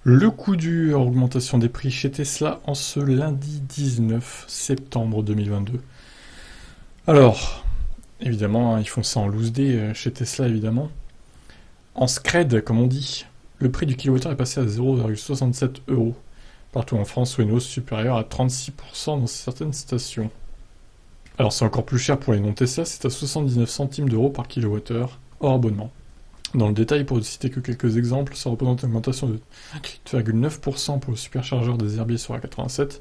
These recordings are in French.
Le coup dur, augmentation des prix chez Tesla en ce lundi 19 septembre 2022. Alors, évidemment, ils font ça en loose day chez Tesla, évidemment. En scred, comme on dit, le prix du kilowattheure est passé à 0,67 euros partout en France, soit une hausse supérieure à 36% dans certaines stations. Alors c'est encore plus cher pour les non-Tesla, c'est à 79 centimes d'euros par kilowattheure, hors abonnement. Dans le détail, pour ne citer que quelques exemples, ça représente une augmentation de 8,9% pour le superchargeur des Herbiers sur A87,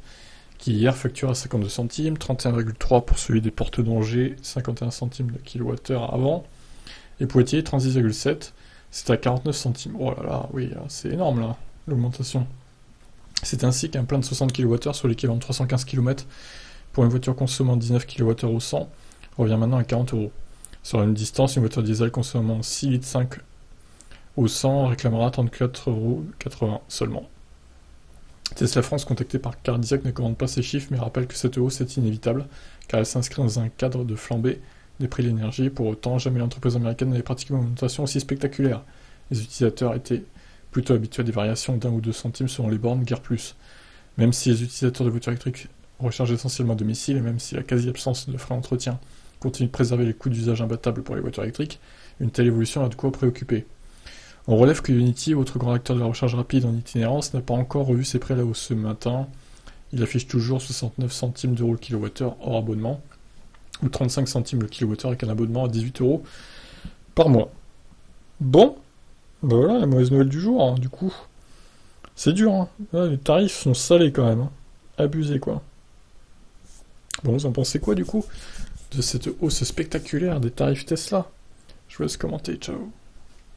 qui hier facturait à 52 centimes, 31,3% pour celui des Portes d'Angers, 51 centimes de kilowattheure avant, et Poitiers, 36,7, c'est à 49 centimes. Oh là là, oui, c'est énorme là, l'augmentation. C'est ainsi qu'un plein de 60 kWh sur l'équivalent de 315 km pour une voiture consommant 19 kWh au 100 revient maintenant à 40 euros. Sur une distance, une voiture diesel consommant 6,5 litres au 100 réclamera 34,80 euros seulement. Tesla France, contacté par Cardiac, ne commande pas ces chiffres, mais rappelle que cette hausse est inévitable, car elle s'inscrit dans un cadre de flambée des prix de l'énergie. Pour autant, jamais l'entreprise américaine n'avait pratiqué une augmentation aussi spectaculaire. Les utilisateurs étaient plutôt habitués à des variations d'1 ou 2 centimes selon les bornes, guère plus. Même si les utilisateurs de voitures électriques rechargent essentiellement à domicile, et même si la quasi-absence de frais d'entretien continue de préserver les coûts d'usage imbattables pour les voitures électriques, une telle évolution a de quoi préoccuper. On relève que Unity, autre grand acteur de la recharge rapide en itinérance, n'a pas encore revu ses prix à la hausse ce matin. Il affiche toujours 69 centimes d'euros le kilowattheure hors abonnement, ou 35 centimes le kilowattheure avec un abonnement à 18 euros par mois. Bon, bah voilà la mauvaise nouvelle du jour, hein, du coup. C'est dur, hein. Là, les tarifs sont salés quand même. Hein. Abusés, quoi. Bon, vous en pensez quoi, du coup, de cette hausse spectaculaire des tarifs Tesla? Je vous laisse commenter, ciao.